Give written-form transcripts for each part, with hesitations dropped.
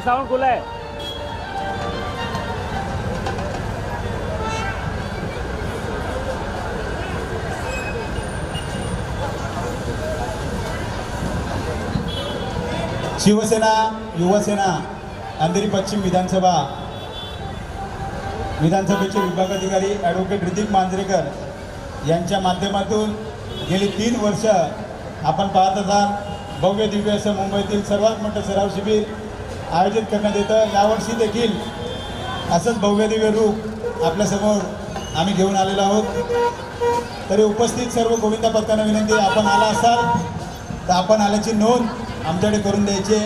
है, साउंड खुला है। शिवसेना युवसेना अंधेरी पश्चिम विधानसभेचे विभागाधिकारी ॲडव्होकेट ऋतिक मांजरेकर यांच्या माध्यमातून गेली 3 वर्ष आपण पाहत असाल भव्य दिव्य असं मुंबईतील सर्वात मोठं सराव शिबिर आयोजित करण्यात येतं। यावर्षी देखील असंच भव्य दिव्य रूप आपल्यासमोर आम्ही घेऊन आलेलो आहोत। तरी उपस्थित सर्व गोविंदा पथकांना विनंती, आपण आला असाल तर आपण आल्याची नोंद आमच्याकडे करून द्यायचे।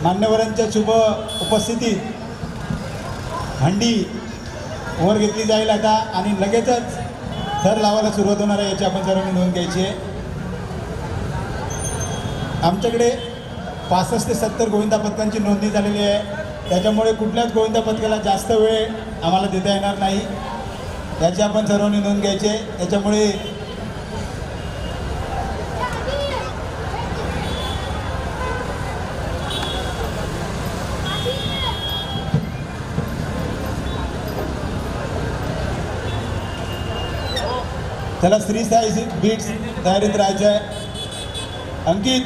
मान्यवरांच्या शुभ उपस्थितीत हंडी वर घेतली जाईल आता आणि लगेचच थर लावायला सुरुवात होणार आहे, याची आपण सर्वांनी नोंद घ्यायची आहे। आमच्याकडे 65 ते 70 गोविंदा पथकांची नोंदणी झालेली आहे, त्याच्यामुळे कुठल्याच गोविंदा पथकाला जास्त वेळ आम्हाला देता येणार नाही, याची आपण सर्वांनी नोंद घ्यायची। त्याच्यामुळे त्याला श्री साई बीट्स तयारीत राहायचं आहे। अंकित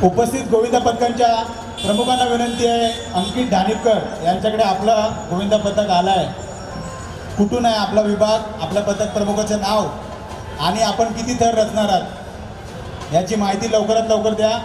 उपस्थित गोविंदा पथकांच्या प्रमुखांना विनंती आहे, अंकित ढाणीकर यांच्याकडे आपला गोविंदा पथक आला आहे, कुठून आहे आपला विभाग, आपल्या पथक प्रमुखाचं नाव आणि आपण किती थर रचणार आहात याची माहिती लवकरात लवकर द्या।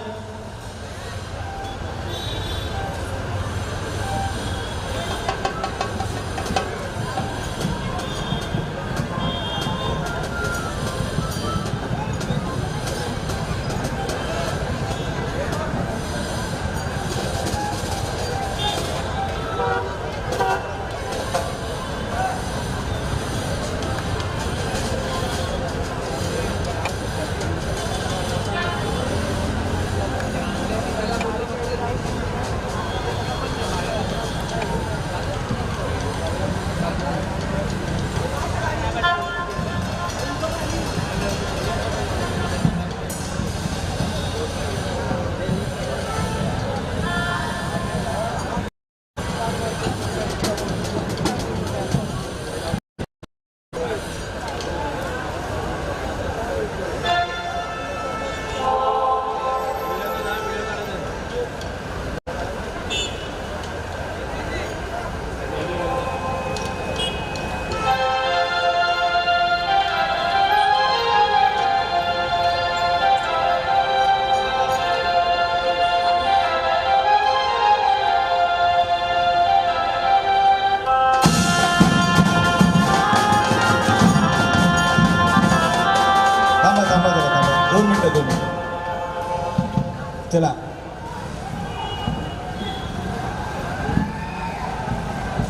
चला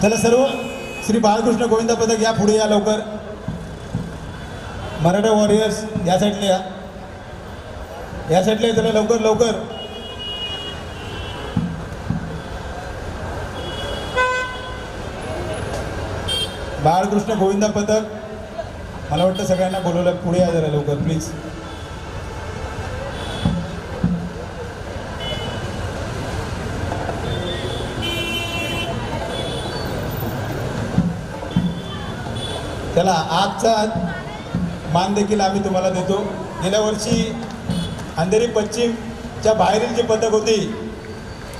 चला सर्व श्री बाळकृष्ण गोविंदा पथक या पुढे या लवकर। मराठा वॉरियर्स या साईडला या साईडला चला लवकर लवकर। बाळकृष्ण गोविंदा पथक मला वाटतं सगळ्यांना बोलवलं, पुढे या जरा लवकर प्लीज। चला आजचा मान देखील आम्ही तुम्हाला देतो। गेल्या वर्षी अंधेरी पश्चिमच्या बाहेरील जी पथक होती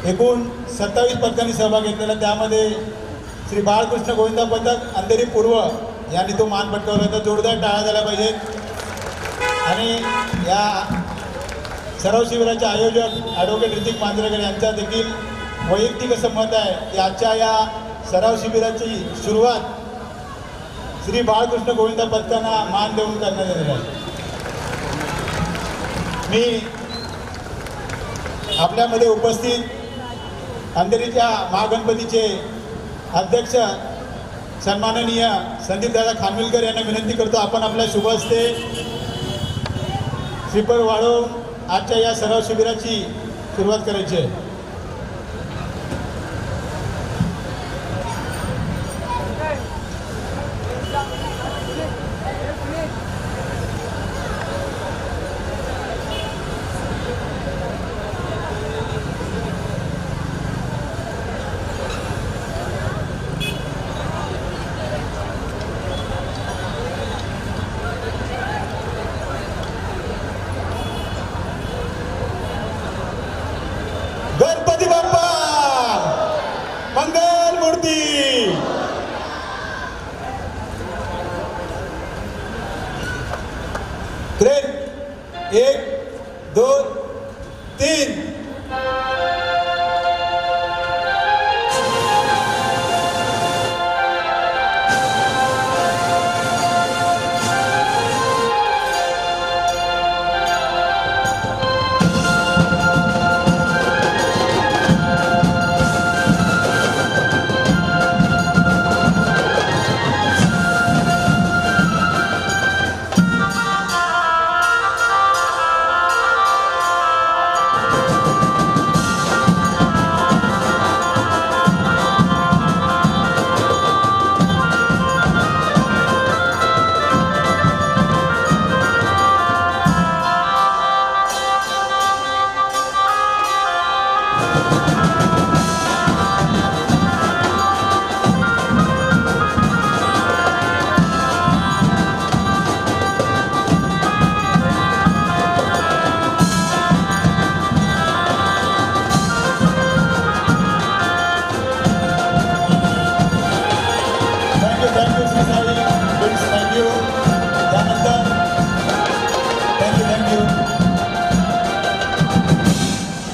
एकूण 27 पथकांनी सहभाग घेतलेला, त्यामध्ये श्री बाळकृष्ण गोविंदा पथक अंधेरी पूर्व यांनी तो मान पटकावला होता। जोरदार टाळ्या झाल्या पाहिजेत। आणि या सराव शिबिराचे आयोजक ॲडव्होकेट ऋतिक मांजरेकर यांचा देखील वैयक्तिक असं मत आहे की आजच्या या सराव शिबिराची सुरुवात श्री बाळकृष्ण गोविंदा पथकांना मान देऊन करण्यात येणार आहे। मी आपल्यामध्ये उपस्थित अंधेरीच्या महागणपतीचे अध्यक्ष सन्माननीय संदीपदादा खानविलकर यांना विनंती करतो, आपण आपल्या शुभ हस्ते श्रीफळ वाढवून आजच्या या सराव शिबिराची सुरुवात करायची आहे। क्रेन 1 2 3.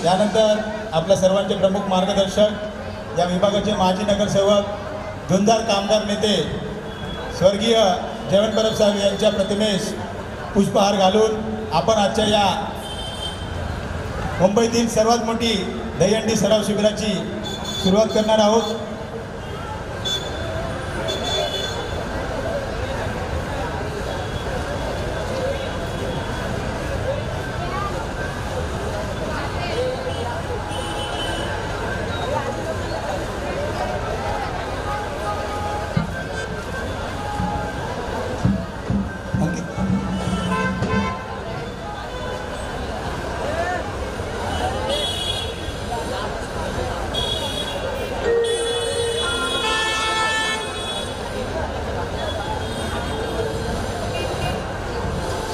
त्यानंतर आपल्या सर्वांचे प्रमुख मार्गदर्शक या विभागाचे माजी नगरसेवक धुंदार कामगार नेते स्वर्गीय जयवंत परब साहेब यांच्या प्रतिमेस पुष्पहार घालून आपण आजच्या या मुंबईतील सर्वात मोठी दहीहंडी सराव शिबिराची सुरुवात करणार आहोत.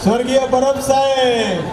स्वर्गीय परब साहेब